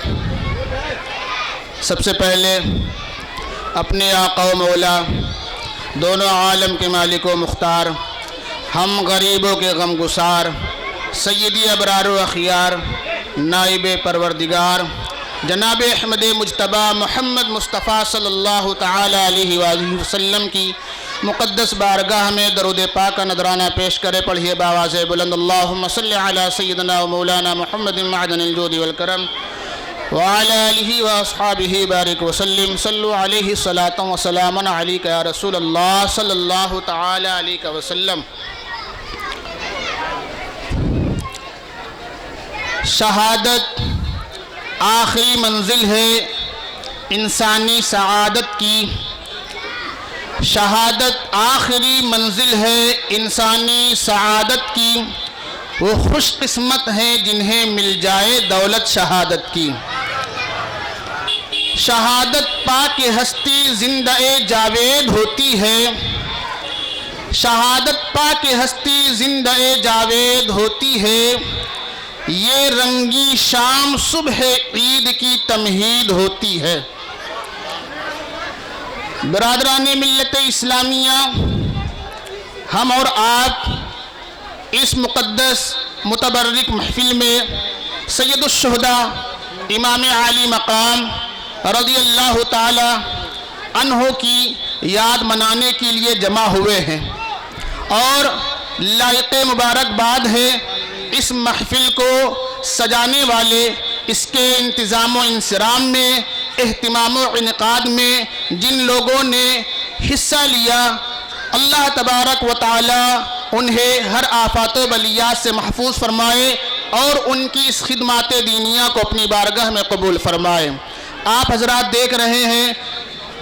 بعد سب سے پہلے اپنے آقا و مولا دونوں عالم کے مالک و مختار ہم غریبوں کے غم گسار سیدی ابرار و اخیار نائب پروردگار جناب احمد مجتبیٰ محمد مصطفیٰ صلی اللہ تعالی علیہ وآلہ وسلم کی مقدس بارگاہ میں درود پاک کا نذرانہ پیش کرے. پڑھیے بآواز بلند اللہم صلی علی سیدنا و مولانا محمد معدن الجود والکرم وعلی آلہ واصحابہ بارک وسلم. صلوا علیہ صلاۃ و سلام علیک یا رسول اللہ صلی اللہ تعالی علیہ وسلم. شہادت آخری منزل ہے انسانی سعادت کی. شہادت آخری منزل ہے انسانی سعادت کی. وہ خوش قسمت ہیں جنہیں مل جائے دولت شہادت کی. شہادت پا کے ہستی زندہ جاوید ہوتی ہے. شہادت پا کے ہستی زندہ جاوید ہوتی ہے. یہ رنگی شام صبح عید کی تمہید ہوتی ہے. برادران ملت اسلامیہ، ہم اور آپ اس مقدس متبرک محفل میں سید الشہداء امام عالی مقام رضی اللہ تعالی عنہ کی یاد منانے کے لیے جمع ہوئے ہیں، اور لائق مبارکباد ہے اس محفل کو سجانے والے، اس کے انتظام و انصرام میں، اہتمام و انعقاد میں جن لوگوں نے حصہ لیا. اللہ تبارک و تعالی انہیں ہر آفات و بلیات سے محفوظ فرمائے اور ان کی اس خدمات دینیہ کو اپنی بارگاہ میں قبول فرمائے. آپ حضرات دیکھ رہے ہیں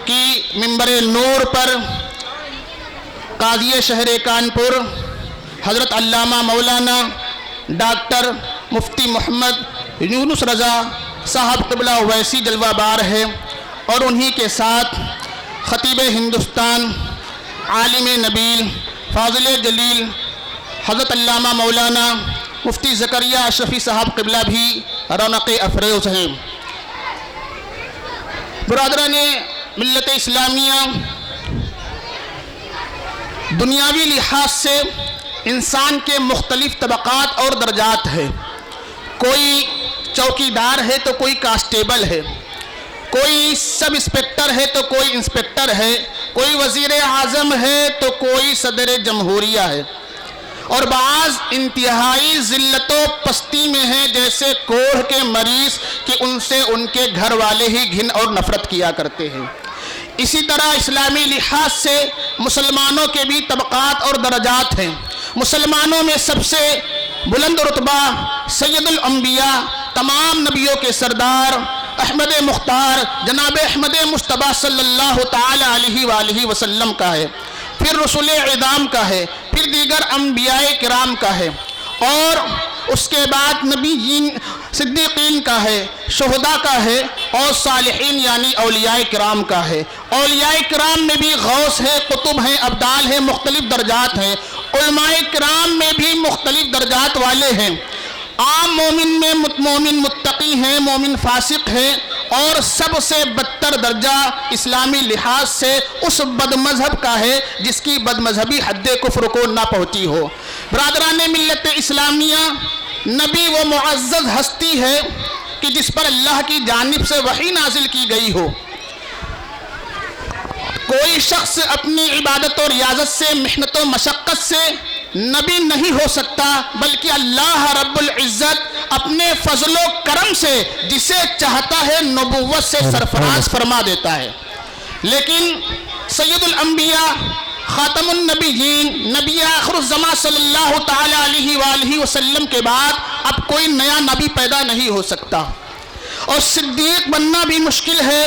کہ منبر نور پر قاضی شہر کانپور حضرت علامہ مولانا ڈاکٹر مفتی محمد یونس رضا صاحب قبلہ ویسی جلوہ بار ہے، اور انہی کے ساتھ خطیب ہندوستان عالم نبیل فاضل جلیل حضرت علامہ مولانا مفتی زکریا اشرفی صاحب قبلہ بھی رونق افروز ہیں. برادران ملت اسلامیہ، دنیاوی لحاظ سے انسان کے مختلف طبقات اور درجات ہیں. کوئی چوکیدار ہے تو کوئی کانسٹیبل ہے، کوئی سب انسپکٹر ہے تو کوئی انسپکٹر ہے، کوئی وزیر اعظم ہے تو کوئی صدر جمہوریہ ہے، اور بعض انتہائی ذلت و پستی میں ہیں جیسے کوڑھ کے مریض کہ ان سے ان کے گھر والے ہی گھن اور نفرت کیا کرتے ہیں. اسی طرح اسلامی لحاظ سے مسلمانوں کے بھی طبقات اور درجات ہیں. مسلمانوں میں سب سے بلند رتبہ سید الانبیاء، تمام نبیوں کے سردار احمد مختار جناب احمد مصطفیٰ صلی اللہ تعالی علیہ وآلہ وسلم کا ہے، پھر رسول اعظام کا ہے، پھر دیگر انبیاء کرام کا ہے، اور اس کے بعد نبیین صدیقین کا ہے، شہداء کا ہے، اور صالحین یعنی اولیاء کرام کا ہے. اولیاء کرام میں بھی غوث ہے، قطب ہیں، ابدال ہیں، مختلف درجات ہیں. علماء کرام میں بھی مختلف درجات والے ہیں. عام مومن میں مومن متقی ہیں، مومن فاسق ہیں، اور سب سے بدتر درجہ اسلامی لحاظ سے اس بد مذہب کا ہے جس کی بد مذہبی حد کفر کو نہ پہنچی ہو. برادران ملت اسلامیہ، نبی وہ معزز ہستی ہے کہ جس پر اللہ کی جانب سے وحی نازل کی گئی ہو. کوئی شخص اپنی عبادت و ریاضت سے، محنت و مشقت سے نبی نہیں ہو سکتا، بلکہ اللہ رب العزت اپنے فضل و کرم سے جسے چاہتا ہے نبوت سے سرفراز فرما دیتا ہے. لیکن سید الانبیاء، خاتم النبیین، نبی آخر الزمان صلی اللہ تعالی علیہ وآلہ وسلم کے بعد اب کوئی نیا نبی پیدا نہیں ہو سکتا، اور صدیق بننا بھی مشکل ہے،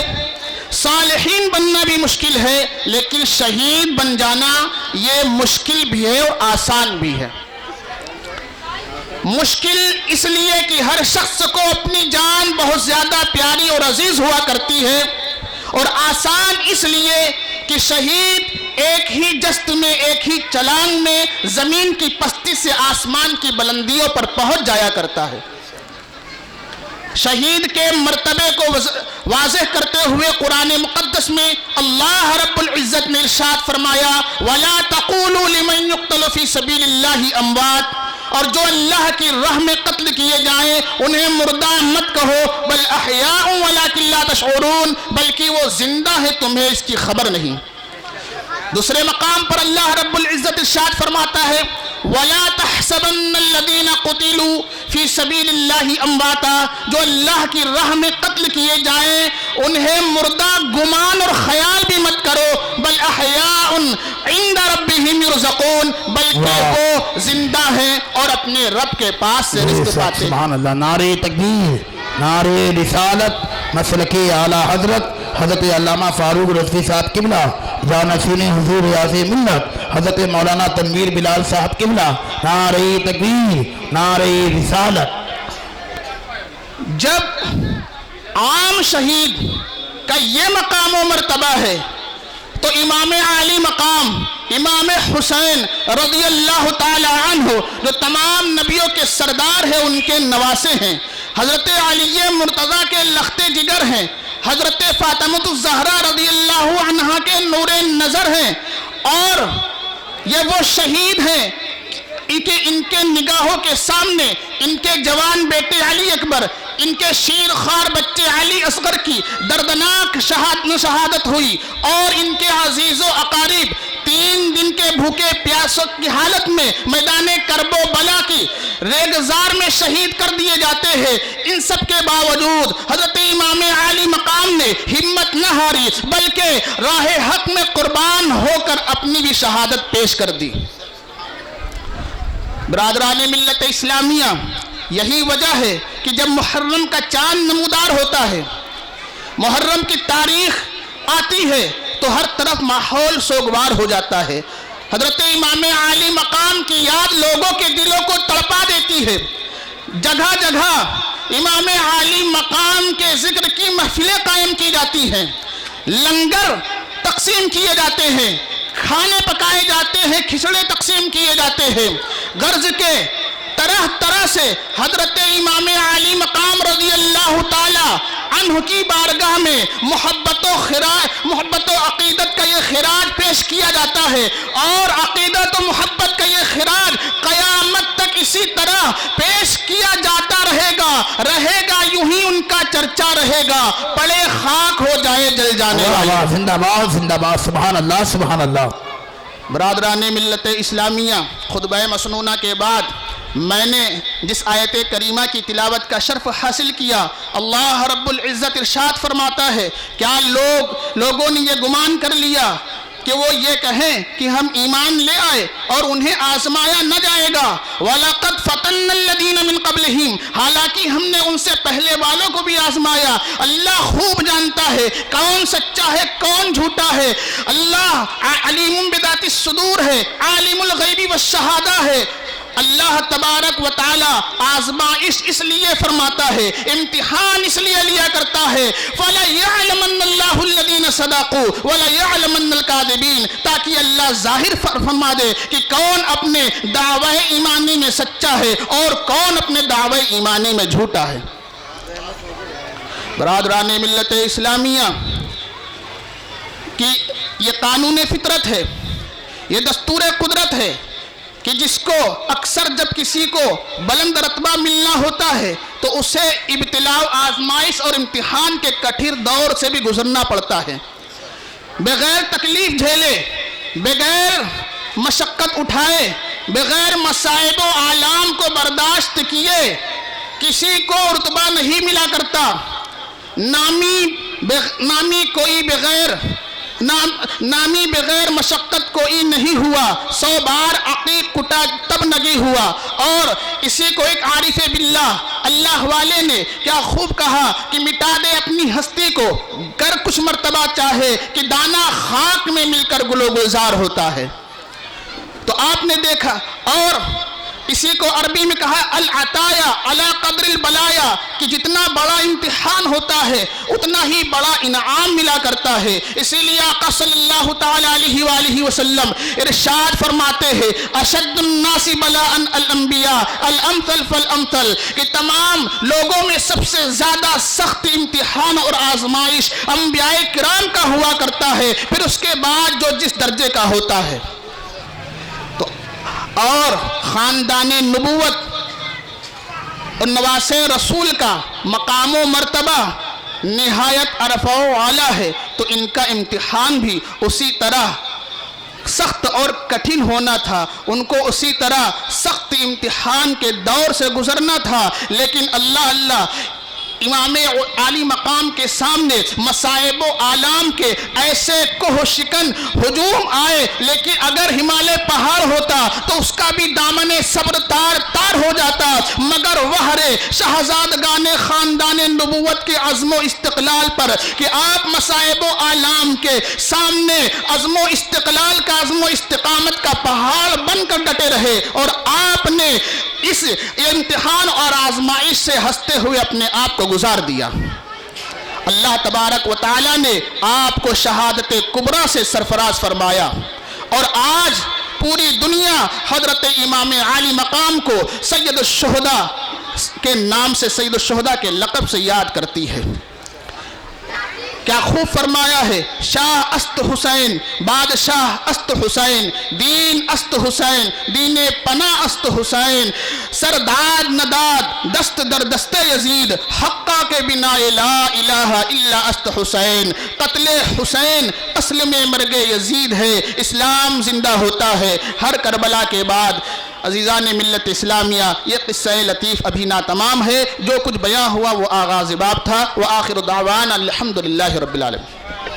صالحین بننا بھی مشکل ہے، لیکن شہید بن جانا یہ مشکل بھی ہے اور آسان بھی ہے. مشکل اس لیے کہ ہر شخص کو اپنی جان بہت زیادہ پیاری اور عزیز ہوا کرتی ہے، اور آسان اس لیے کہ شہید ایک ہی جست میں، ایک ہی چلان میں زمین کی پستی سے آسمان کی بلندیوں پر پہنچ جایا کرتا ہے. شہید کے مرتبے کو واضح کرتے ہوئے قرآن مقدس میں اللہ رب العزت نے ارشاد فرمایا وَلَا تَقُولُوا لِمَنْ يُقْتَلُ فِي سَبِيلِ اللَّهِ أَمْوَاتٌ، اور جو اللہ کی راہ میں قتل کیے جائیں انہیں مردہ مت کہو، بل احیاء ولیکن لا تشعرون، بلکہ وہ زندہ ہے تمہیں اس کی خبر نہیں۔ دوسرے مقام پر اللہ رب العزت ارشاد فرماتا ہے وَلَا تَحْسَبَنَّ الَّذِينَ قُتِلُوا فِي سَبِيلِ اللَّهِ أَمْوَاتًا، جو اللہ کی راہ میں قتل کیے جائیں انہیں مردہ گمان اور خیال بھی مت کرو، بل احیاء عند ربهم يرزقون، بلکہ وہ زندہ ہیں اور اپنے رب کے پاس سے رزق پاتے ہیں۔ سبحان اللہ، نعرہ تکبیر، نعرہ رسالت، مسلکی اعلیٰ حضرت علامہ فاروق رضوی صاحب قبلہ، جانشین حضور ریاض ملت حضرت مولانا تنویر بلال صاحب قبلہ، نعرہ تکبیر، نعرہ رسالت۔ جب عام شہید کا یہ مقام و مرتبہ ہے تو امام عالی مقام امام حسین رضی اللہ تعالی عنہ جو تمام نبیوں کے سردار ہیں، ان کے نواسے ہیں، حضرت علی مرتضیٰ کے لخت جگر ہیں، حضرت فاطمہ الزہرا رضی اللہ عنہا کے نور نظر ہیں، اور یہ وہ شہید ہیں ان کے نگاہوں کے سامنے ان کے جوان بیٹے علی اکبر، ان کے شیر خوار بچے علی اصغر کی دردناک شہادت ہوئی، اور ان کے عزیز و اقارب 3 دن کے بھوکے پیاسوں کی حالت میں میدان کرب و بلا کی ریگزار میں شہید کر دیے جاتے ہیں۔ ان سب کے باوجود حضرت امام عالی مقام نے ہمت نہ ہاری، بلکہ راہ حق میں قربان ہو کر اپنی بھی شہادت پیش کر دی۔ برادران ملت اسلامیہ، یہی وجہ ہے کہ جب محرم کا چاند نمودار ہوتا ہے، محرم کی تاریخ آتی ہے تو ہر طرف ماحول سوگوار ہو جاتا ہے۔ حضرت امام عالی مقام کی یاد لوگوں کے دلوں کو تڑپا دیتی ہے۔ جگہ جگہ امام عالی مقام کے ذکر کی محفلیں قائم کی جاتی ہیں، لنگر تقسیم کیے جاتے ہیں، کھانے پکائے جاتے ہیں، کھچڑے تقسیم کیے جاتے ہیں، غرض کے طرح طرح سے حضرت امام عالی مقام رضی اللہ تعالی عنہ کی بارگاہ میں محبت و عقیدت کا یہ خراج پیش کیا جاتا ہے، اور عقیدت و محبت کا یہ خراج قیامت تک اسی طرح پیش کیا جاتا رہے گا، یوں ہی ان کا چرچا رہے گا، پڑے خاک ہو جائے جل جانے والے۔ زندہ باد، زندہ باد، سبحان اللہ، سبحان اللہ۔ برادران ملت اسلامیہ، خطبہ مسنونہ کے بعد میں نے جس آیت کریمہ کی تلاوت کا شرف حاصل کیا، اللہ رب العزت ارشاد فرماتا ہے کیا لوگوں نے یہ گمان کر لیا کہ وہ یہ کہیں کہ ہم ایمان لے آئے اور انہیں آزمایا نہ جائے گا، وَلَقَدْ فَتَنَّ الَّذِينَ مِن قَبْلِهِمْ، حالانکہ ہم نے ان سے پہلے والوں کو بھی آزمایا۔ اللہ خوب جانتا ہے کون سچا ہے کون جھوٹا ہے، اللہ علیم بذات الصدور ہے، عالم الغیب والشہادہ ہے۔ اللہ تبارک و تعالی آزمائش اس لیے فرماتا ہے، امتحان اس لیے لیا کرتا ہے، فَلَيَعْلَمَنَّ اللَّهُ الَّذِينَ صَدَقُوا وَلَيَعْلَمَنَّ الْكَاذِبِينَ، تاکہ اللہ ظاہر فرما دے کہ کون اپنے دعوی ایمانی میں سچا ہے اور کون اپنے دعوی ایمانی میں جھوٹا ہے۔ برادران ملت اسلامیہ کہ یہ قانون فطرت ہے، یہ دستور قدرت ہے کہ جس کو اکثر جب کسی کو بلند رتبہ ملنا ہوتا ہے تو اسے ابتلاء، آزمائش اور امتحان کے کٹھر دور سے بھی گزرنا پڑتا ہے۔ بغیر تکلیف جھیلے، بغیر مشقت اٹھائے، بغیر مصائب و آلام کو برداشت کیے کسی کو رتبہ نہیں ملا کرتا۔ نامی بغیر مشقت کوئی نہیں ہوا، 100 بار عقیق کٹا تب نگی ہوا۔ اور اسی کو ایک عارف باللہ اللہ والے نے کیا خوب کہا کہ مٹا دے اپنی ہستی کو گر کچھ مرتبہ چاہے کہ دانا خاک میں مل کر گل و گلزار ہوتا ہے۔ تو آپ نے دیکھا، اور اسی کو عربی میں کہا العطایا علی قدر البلایا، کہ جتنا بڑا امتحان ہوتا ہے اتنا ہی بڑا انعام ملا کرتا ہے۔ اسی لیے آقا صلی اللہ تعالی علیہ وآلہ وسلم ارشاد فرماتے ہیں اشد الناس بلاء الانبیاء الامثل فالامثل، کہ تمام لوگوں میں سب سے زیادہ سخت امتحان اور آزمائش انبیاء کرام کا ہوا کرتا ہے، پھر اس کے بعد جو جس درجے کا ہوتا ہے۔ اور خاندان نبوت اور نواسے رسول کا مقام و مرتبہ نہایت عرفہ و اعلیٰ ہے، تو ان کا امتحان بھی اسی طرح سخت اور کٹھن ہونا تھا، ان کو اسی طرح سخت امتحان کے دور سے گزرنا تھا۔ لیکن اللہ امام عالی مقام کے سامنے مصائب و آلام کے ایسے کوہ شکن ہجوم آئے، لیکن اگر ہمالیہ پہاڑ ہوتا تو اس کا بھی دامن صبر تار تار ہو جاتا، مگر وہر شہزادگان خاندان نبوت کے عزم و استقلال پر کہ آپ مصائب و آلام کے سامنے عزم و استقلال کا عزم و استقامت کا پہاڑ بن کر ڈٹے رہے، اور آپ نے اس امتحان اور آزمائش سے ہنستے ہوئے اپنے آپ کو گزار دیا۔ اللہ تبارک و تعالی نے آپ کو شہادت کبریٰ سے سرفراز فرمایا، اور آج پوری دنیا حضرت امام عالی مقام کو سید الشہداء کے نام سے، سید الشہداء کے لقب سے یاد کرتی ہے۔ کیا خوب فرمایا ہے، شاہ است حسین، بادشاہ است حسین، دین است حسین، دین پناہ است حسین، سرداد نداد دست در دست یزید، حقہ کے بنا لا الہ الا است حسین۔ قتل حسین اصل میں مرگ یزید ہے، اسلام زندہ ہوتا ہے ہر کربلا کے بعد۔ عزیزان ملت اسلامیہ، یہ قصہ لطیف ابھی ناتمام ہے، جو کچھ بیان ہوا وہ آغاز باب تھا۔ وآخر دعوانا الحمدللہ رب العالمین۔